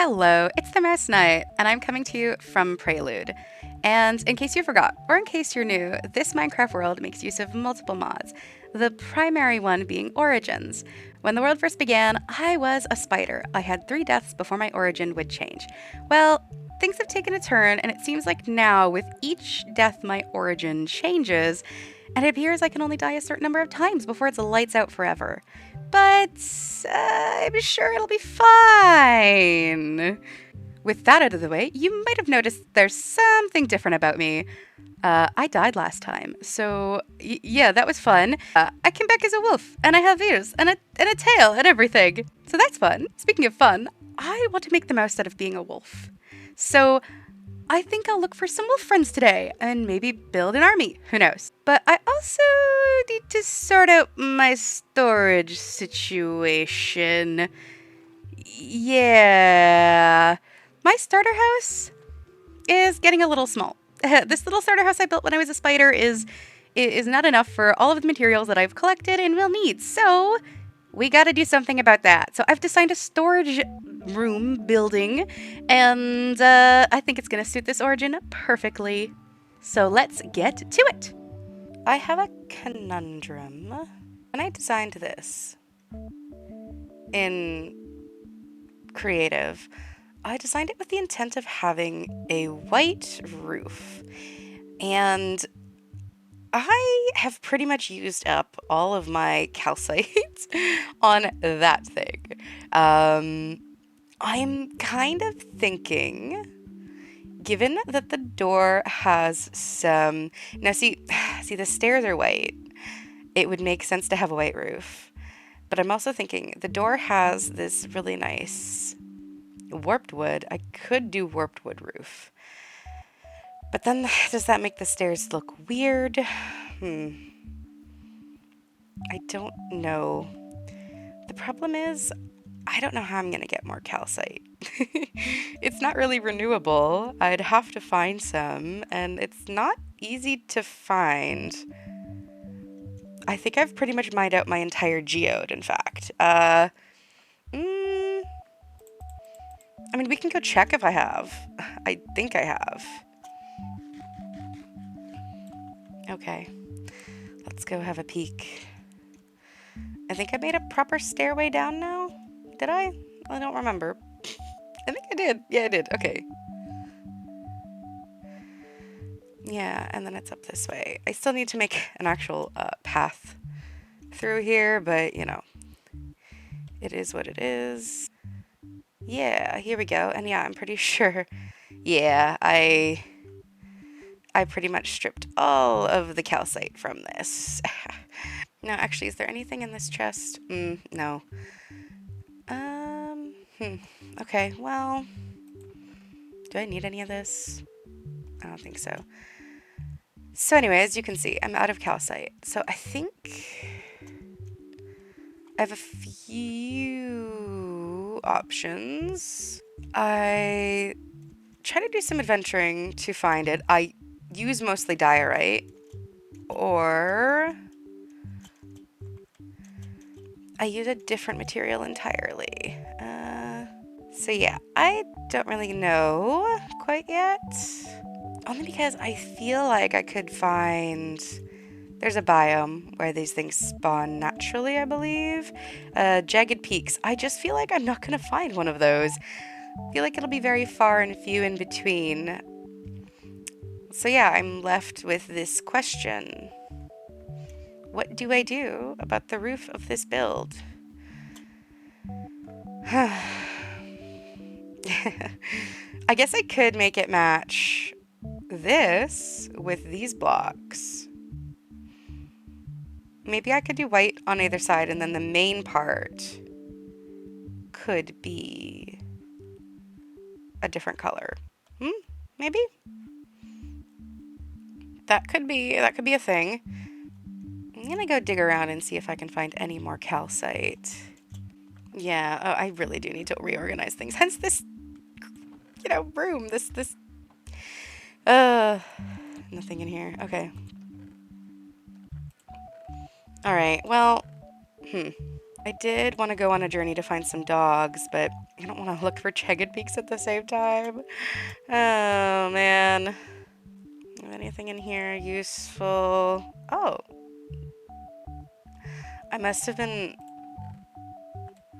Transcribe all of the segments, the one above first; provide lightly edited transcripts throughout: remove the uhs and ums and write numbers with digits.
Hello, it's the Mouse Knight, and I'm coming to you from Prelude. And in case you forgot, or in case you're new, this Minecraft world makes use of multiple mods, the primary one being Origins. When the world first began, I was a spider. I had 3 deaths before my origin would change. Well, things have taken a turn, and it seems like now, with each death, my origin changes, and it appears I can only die a certain number of times before it's lights out forever. But I'm sure it'll be fine. With that out of the way, you might have noticed there's something different about me. I died last time, so yeah, that was fun. I came back as a wolf, and I have ears, and a tail, and everything. So that's fun. Speaking of fun, I want to make the most out of being a wolf. So I think I'll look for some wolf friends today, and maybe build an army. Who knows? But I also need to sort out my storage situation. Yeah. My starter house is getting a little small. This little starter house I built when I was a spider is not enough for all of the materials that I've collected and will need. So we got to do something about that. So I've designed a storage room building, and I think it's going to suit this origin perfectly. So let's get to it. I have a conundrum, and I designed this in creative. I designed it with the intent of having a white roof, and I have pretty much used up all of my calcite on that thing. I'm kind of thinking, given that the door has some... Now, see, the stairs are white. It would make sense to have a white roof. But I'm also thinking, the door has this really nice warped wood. I could do warped wood roof. But then, does that make the stairs look weird? I don't know. The problem is, I don't know how I'm going to get more calcite. It's not really renewable. I'd have to find some, and it's not easy to find. I think I've pretty much mined out my entire geode, in fact. I mean, we can go check if I have. I think I have. Okay. Let's go have a peek. I think I made a proper stairway down now. Did I? I don't remember. I think I did. Yeah, I did. Okay. Yeah, and then it's up this way. I still need to make an actual path through here, but, you know, it is what it is. Yeah, here we go. And yeah, I'm pretty sure, yeah, I pretty much stripped all of the calcite from this. No, actually, is there anything in this chest? No. Okay, well, do I need any of this? I don't think so. So anyway, as you can see, I'm out of calcite. So I think I have a few options. I try to do some adventuring to find it. I use mostly diorite, or I use a different material entirely. So yeah, I don't really know quite yet. Only because I feel like I could find... There's a biome where these things spawn naturally, I believe. Jagged peaks. I just feel like I'm not going to find one of those. I feel like it'll be very far and few in between. So yeah, I'm left with this question. What do I do about the roof of this build? I guess I could make it match this with these blocks. Maybe I could do white on either side, and then the main part could be a different color. Maybe? That could be a thing. I'm gonna go dig around and see if I can find any more calcite. Yeah, I really do need to reorganize things. Hence this, room. This, nothing in here. Okay. Alright, well, I did want to go on a journey to find some dogs, but I don't want to look for jagged peaks at the same time. Oh, man. Anything in here useful? Oh, I must have been...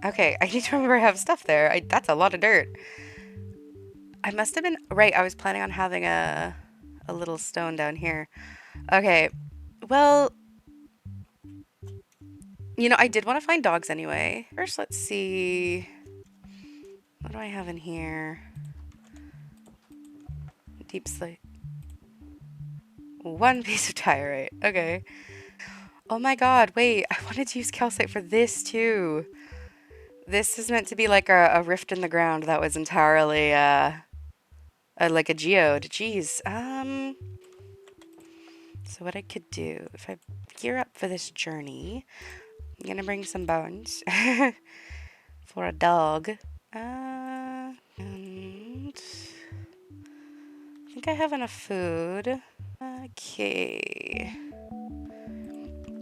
Okay, I need to remember I have stuff there. That's a lot of dirt. I must have been... Right, I was planning on having a little stone down here. Okay, well... You know, I did want to find dogs anyway. First, let's see... What do I have in here? Deep slate. One piece of diorite. Okay. Oh my god, wait. I wanted to use calcite for this too. This is meant to be like a rift in the ground that was entirely like a geode. Jeez. So what I could do, if I gear up for this journey, I'm gonna bring some bones for a dog. And I think I have enough food. Okay.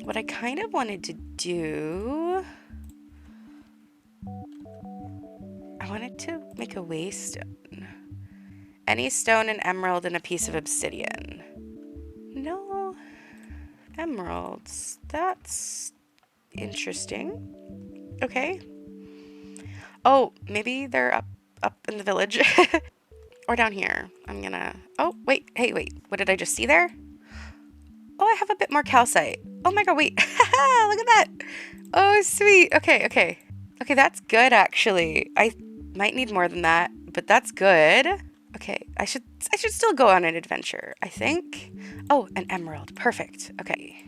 What I kind of wanted to do... I wanted to make a waystone. Any stone, an emerald, and a piece of obsidian. No emeralds. That's interesting. Okay. Oh, maybe they're up in the village. Or down here. I'm gonna... Oh, wait. Hey, wait. What did I just see there? Oh, I have a bit more calcite. Oh my god, wait. Look at that. Oh, sweet. Okay, okay. Okay, that's good, actually. I might need more than that, but that's good. Okay, I should still go on an adventure, I think. Oh, an emerald. Perfect. Okay.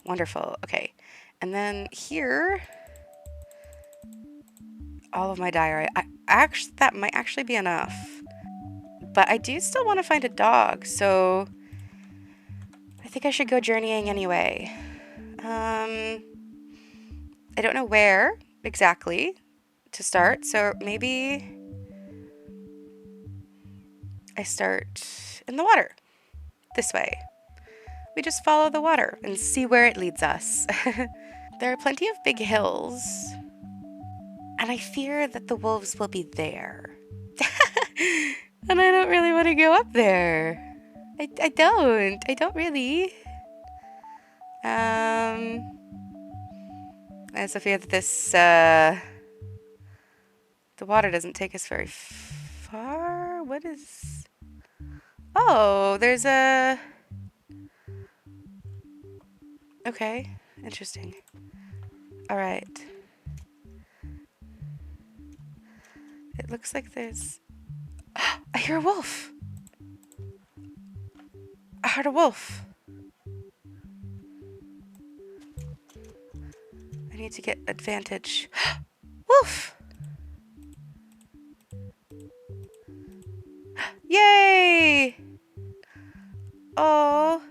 Wonderful. Okay. And then here... all of my diorite. That might actually be enough. But I do still want to find a dog, so I think I should go journeying anyway. I don't know where exactly to start, so maybe I start in the water. This way. We just follow the water and see where it leads us. There are plenty of big hills. And I fear that the wolves will be there. And I don't really want to go up there. I don't really. I also fear that this, the water doesn't take us very far. What is... Oh, there's a... Okay, interesting. Alright. It looks like there's... I hear a wolf! I heard a wolf! I need to get advantage. Wolf! Yay! Oh.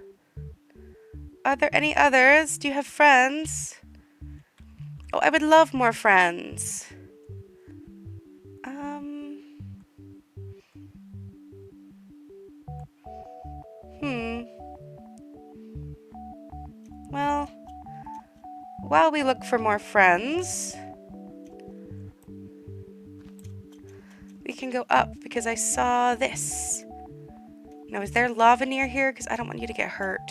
Are there any others? Do you have friends? Oh, I would love more friends. Well, while we look for more friends, we can go up because I saw this. Now, is there lava near here? Because I don't want you to get hurt.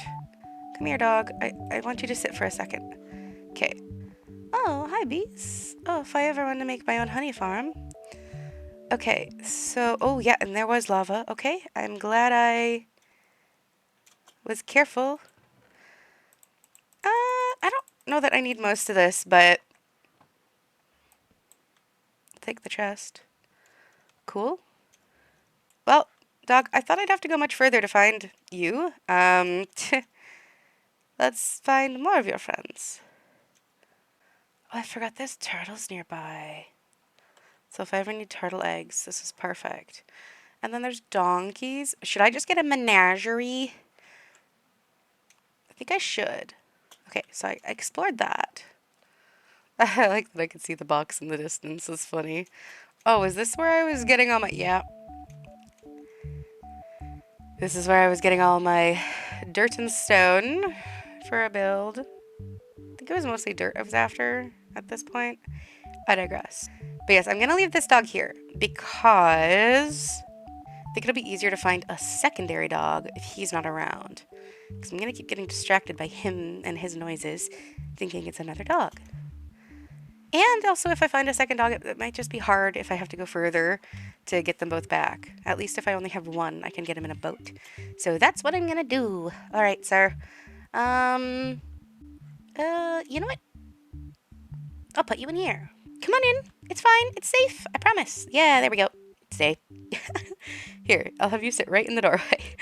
Come here, dog. I want you to sit for a second. Okay. Oh, hi, bees. Oh, if I ever want to make my own honey farm. Okay, so... Oh, yeah, and there was lava. Okay, I'm glad I was careful. I don't know that I need most of this, but... Take the chest. Cool. Well, dog, I thought I'd have to go much further to find you. Let's find more of your friends. Oh, I forgot there's turtles nearby. So if I ever need turtle eggs, this is perfect. And then there's donkeys. Should I just get a menagerie? I think I should. Okay, so I explored that. I like that I could see the box in the distance. It's funny. Oh, is this where I was getting all my... Yeah. This is where I was getting all my dirt and stone for a build. I think think it was mostly dirt I was after at this point. I digress. But yes, I'm going to leave this dog here because I think it'll be easier to find a secondary dog if he's not around. Because I'm going to keep getting distracted by him and his noises, thinking it's another dog. And also, if I find a second dog, it might just be hard if I have to go further to get them both back. At least if I only have one, I can get him in a boat. So that's what I'm going to do. All right, sir. You know what? I'll put you in here. Come on in. It's fine. It's safe. I promise. Yeah, there we go. It's safe. Here, I'll have you sit right in the doorway.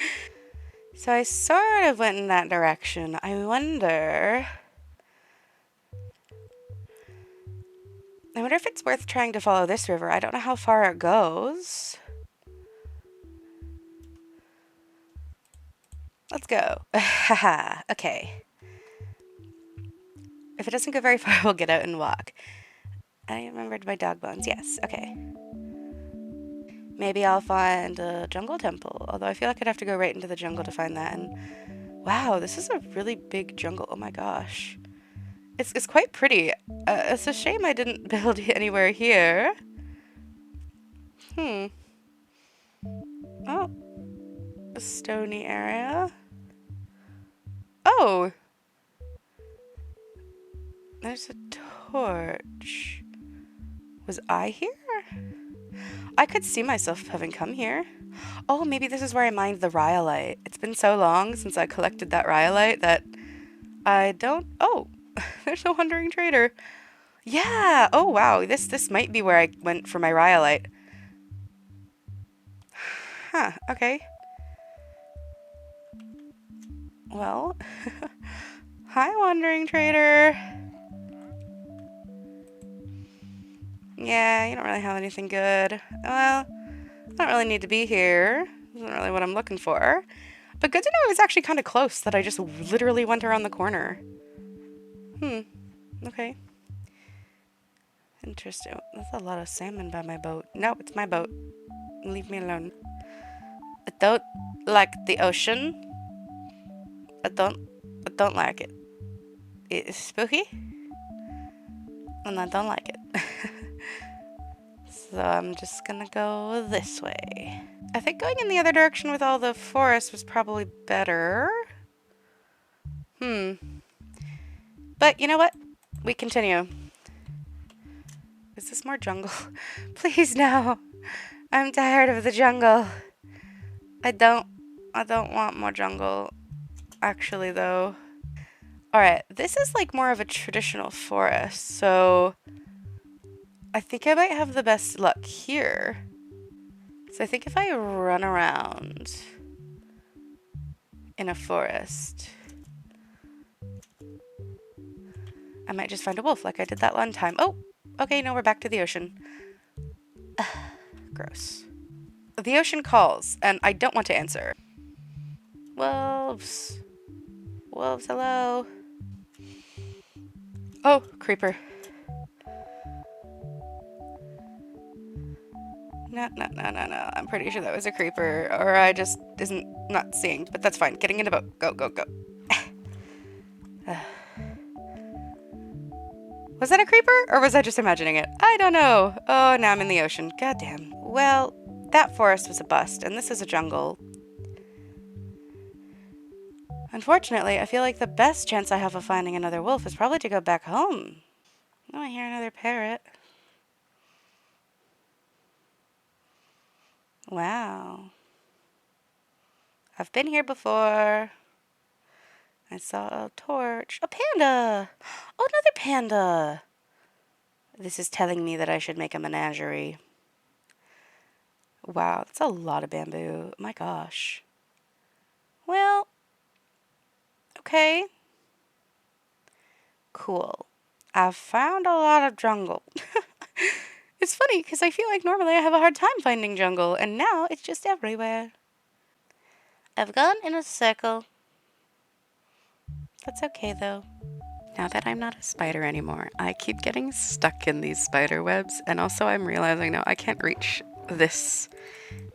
So I sort of went in that direction. I wonder if it's worth trying to follow this river. I don't know how far it goes. Let's go. Haha. Okay. If it doesn't go very far, we'll get out and walk. I remembered my dog bones. Yes. Okay. Maybe I'll find a jungle temple. Although I feel like I'd have to go right into the jungle to find that. And wow, this is a really big jungle. Oh my gosh. It's quite pretty. It's a shame I didn't build anywhere here. Oh. A stony area. Oh. There's a torch. Was I here? I could see myself having come here. Oh, maybe this is where I mined the rhyolite. It's been so long since I collected that rhyolite that I don't... Oh, there's a wandering trader. Yeah. Oh, wow. This might be where I went for my rhyolite. Huh. Okay. Well, hi, wandering trader. Yeah, you don't really have anything good. Well, I don't really need to be here. Isn't really what I'm looking for. But good to know it was actually kind of close that I just literally went around the corner. Okay. Interesting. That's a lot of salmon by my boat. No, it's my boat. Leave me alone. I don't like the ocean. I don't like it. It's spooky. And I don't like it. So I'm just gonna go this way. I think going in the other direction with all the forest was probably better. But you know what? We continue. Is this more jungle? Please no. I'm tired of the jungle. I don't want more jungle. Actually though. Alright, this is like more of a traditional forest, so I think I might have the best luck here. So I think if I run around in a forest, I might just find a wolf like I did that one time. Oh, okay, no, we're back to the ocean. Gross. The ocean calls, and I don't want to answer. Wolves. Wolves, hello. Oh, creeper. No. I'm pretty sure that was a creeper, or I just not seeing, but that's fine. Getting in a boat. Go. Was that a creeper, or was I just imagining it? I don't know. Oh, now I'm in the ocean. Goddamn. Well, that forest was a bust, and this is a jungle. Unfortunately, I feel like the best chance I have of finding another wolf is probably to go back home. Oh, I hear another parrot. Wow. I've been here before. I saw a torch. A panda! Oh, another panda! This is telling me that I should make a menagerie. Wow, that's a lot of bamboo. My gosh. Well, okay. Cool. I've found a lot of jungle. It's funny because I feel like normally I have a hard time finding jungle, and now it's just everywhere. I've gone in a circle. That's okay though. Now that I'm not a spider anymore, I keep getting stuck in these spider webs, and also I'm realizing now I can't reach this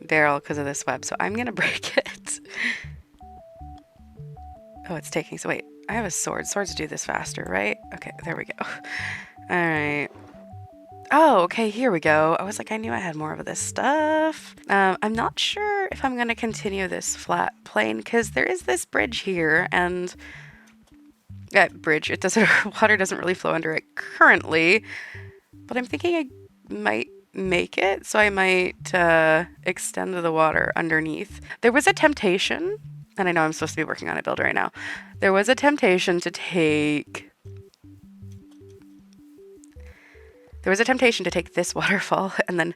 barrel because of this web, so I'm gonna break it. Oh, it's taking, so wait, I have a sword. Swords do this faster, right? Okay, there we go. All right. Oh, okay, here we go. I was like, I knew I had more of this stuff. I'm not sure if I'm going to continue this flat plane because there is this bridge here and bridge. It doesn't, water doesn't really flow under it currently, but I'm thinking I might make it. So I might extend the water underneath. There was a temptation, and I know I'm supposed to be working on a build right now. There was a temptation to take this waterfall and then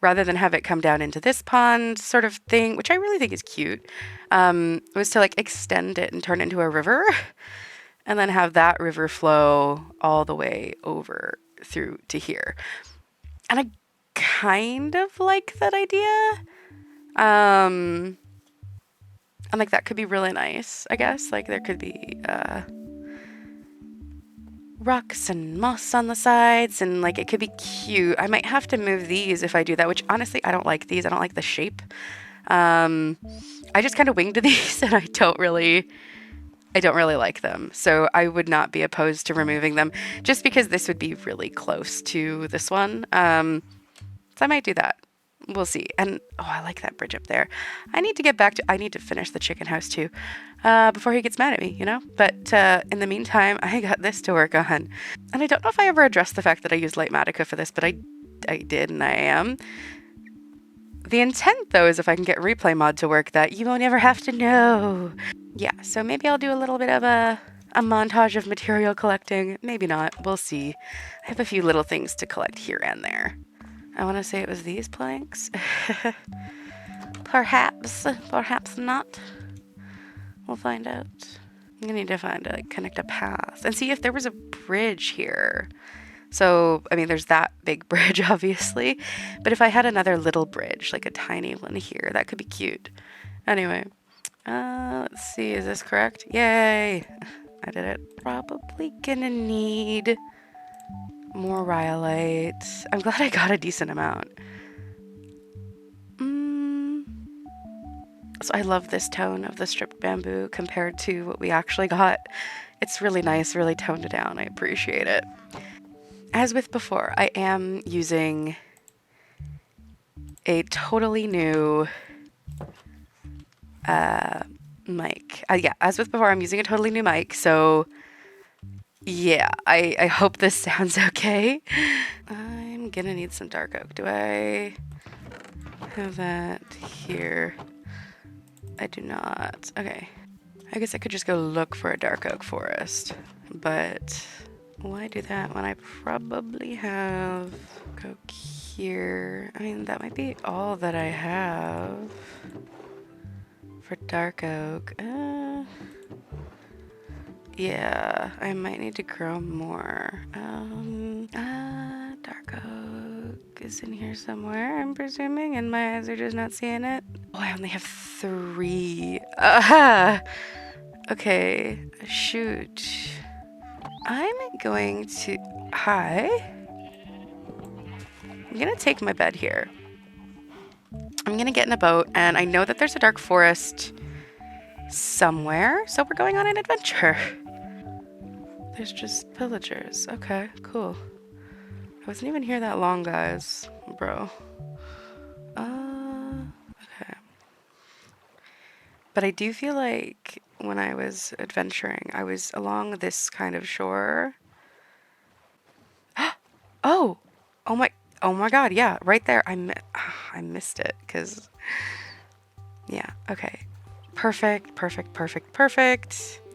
rather than have it come down into this pond sort of thing, which I really think is cute, was to like extend it and turn it into a river and then have that river flow all the way over through to here. And I kind of like that idea. And like that could be really nice, I guess. Like there could be rocks and moss on the sides and like it could be cute. I might have to move these if I do that, which honestly I don't like these. I don't like the shape. I just kind of winged these and I don't really like them. So I would not be opposed to removing them just because this would be really close to this one. So I might do that. We'll see. And oh, I like that bridge up there. I need to finish the chicken house too, before he gets mad at me, you know? But in the meantime, I got this to work on. And I don't know if I ever addressed the fact that I used Lightmatica for this, but I did and I am. The intent though is if I can get replay mod to work that you won't ever have to know. Yeah, so maybe I'll do a little bit of a montage of material collecting. Maybe not. We'll see. I have a few little things to collect here and there. I want to say it was these planks. Perhaps not. We'll find out. I'm gonna need to connect a path and see if there was a bridge here. So, I mean, there's that big bridge, obviously, but if I had another little bridge, like a tiny one here, that could be cute. Anyway, let's see, is this correct? Yay! I did it. Probably gonna need more rhyolite. I'm glad I got a decent amount. So I love this tone of the stripped bamboo compared to what we actually got. It's really nice, really toned it down. I appreciate it. As with before, I am using a totally new mic. As with before, I'm using a totally new mic, so yeah, I hope this sounds okay. I'm gonna need some dark oak. Do I have that here? I do not. Okay. I guess I could just go look for a dark oak forest, but why do that when I probably have oak here? I mean, that might be all that I have for dark oak. Yeah, I might need to grow more. Dark oak is in here somewhere, I'm presuming, and my eyes are just not seeing it. Oh, I only have 3. Okay, shoot. I'm going to... Hi. I'm gonna take my bed here. I'm gonna get in a boat, and I know that there's a dark forest somewhere, so we're going on an adventure. There's just villagers. Okay, cool. I wasn't even here that long, guys. Bro. Okay. But I do feel like when I was adventuring, I was along this kind of shore. Oh my god, yeah, right there. I missed it because, yeah, okay. Perfect.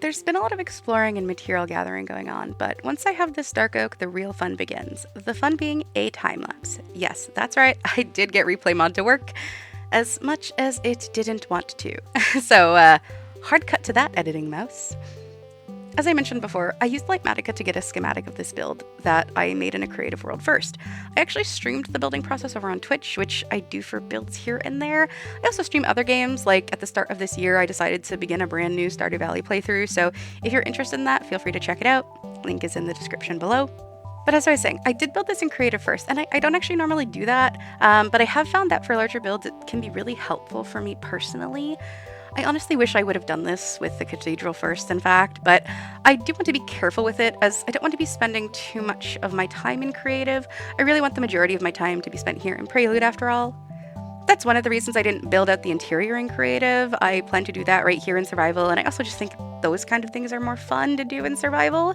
There's been a lot of exploring and material gathering going on, but once I have this dark oak, the real fun begins. The fun being a time lapse. Yes, that's right, I did get replay mod to work, as much as it didn't want to. So, hard cut to that, editing mouse. As I mentioned before, I used Lightmatica to get a schematic of this build that I made in a creative world first. I actually streamed the building process over on Twitch, which I do for builds here and there. I also stream other games, like at the start of this year, I decided to begin a brand new Stardew Valley playthrough, so if you're interested in that, feel free to check it out. Link is in the description below. But as I was saying, I did build this in creative first, and I don't actually normally do that, but I have found that for larger builds, it can be really helpful for me personally. I honestly wish I would have done this with the cathedral first, in fact, but I do want to be careful with it as I don't want to be spending too much of my time in creative. I really want the majority of my time to be spent here in Prelude after all. That's one of the reasons I didn't build out the interior in creative. I plan to do that right here in survival, and I also just think those kind of things are more fun to do in survival.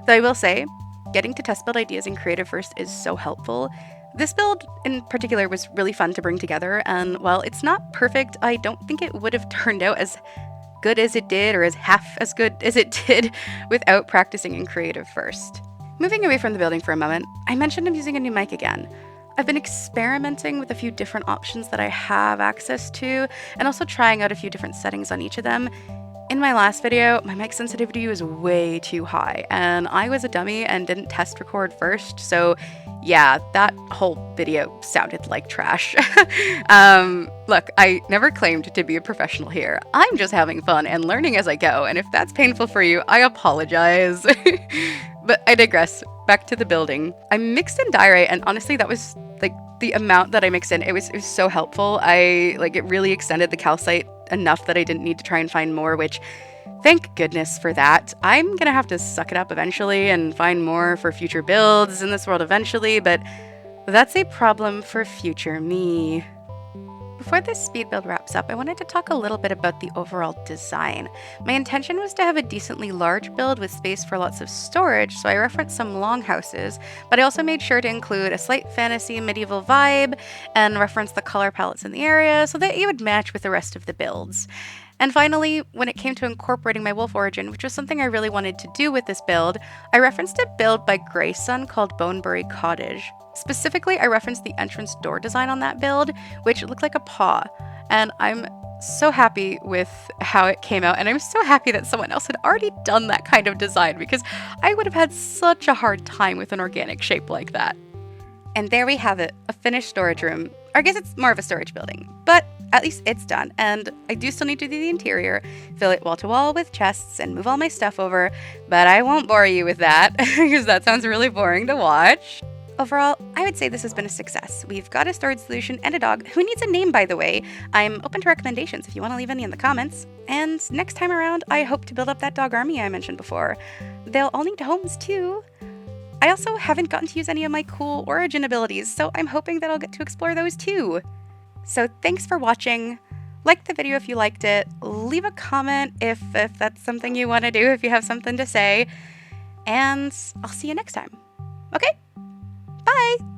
Though I will say, getting to test build ideas in creative first is so helpful. This build in particular was really fun to bring together, and while it's not perfect, I don't think it would have turned out as good as it did or as half as good as it did without practicing in creative first. Moving away from the building for a moment, I mentioned I'm using a new mic again. I've been experimenting with a few different options that I have access to, and also trying out a few different settings on each of them. In my last video, my mic sensitivity was way too high, and I was a dummy and didn't test record first, so yeah, that whole video sounded like trash. Look, I never claimed to be a professional here. I'm just having fun and learning as I go, and if that's painful for you, I apologize. But I digress. Back to the building. I mixed in diorite, and honestly, that was like the amount that I mixed in. It was so helpful. It really extended the calcite enough that I didn't need to try and find more, which thank goodness for that. I'm gonna have to suck it up eventually and find more for future builds in this world eventually, but that's a problem for future me. Before this speed build wraps up, I wanted to talk a little bit about the overall design. My intention was to have a decently large build with space for lots of storage, so I referenced some longhouses, but I also made sure to include a slight fantasy medieval vibe and reference the color palettes in the area so that it would match with the rest of the builds. And finally, when it came to incorporating my wolf origin, which was something I really wanted to do with this build, I referenced a build by Grayson called Bonebury Cottage. Specifically, I referenced the entrance door design on that build, which looked like a paw, and I'm so happy with how it came out, and I'm so happy that someone else had already done that kind of design because I would have had such a hard time with an organic shape like that. And there we have it, a finished storage room. Or I guess it's more of a storage building, but at least it's done, and I do still need to do the interior, fill it wall to wall with chests, and move all my stuff over, but I won't bore you with that because that sounds really boring to watch. Overall, I would say this has been a success. We've got a storage solution and a dog who needs a name, by the way. I'm open to recommendations if you want to leave any in the comments. And next time around, I hope to build up that dog army I mentioned before. They'll all need homes too. I also haven't gotten to use any of my cool origin abilities, so I'm hoping that I'll get to explore those too. So thanks for watching. Like the video if you liked it. Leave a comment if that's something you want to do, if you have something to say. And I'll see you next time. Okay? Bye!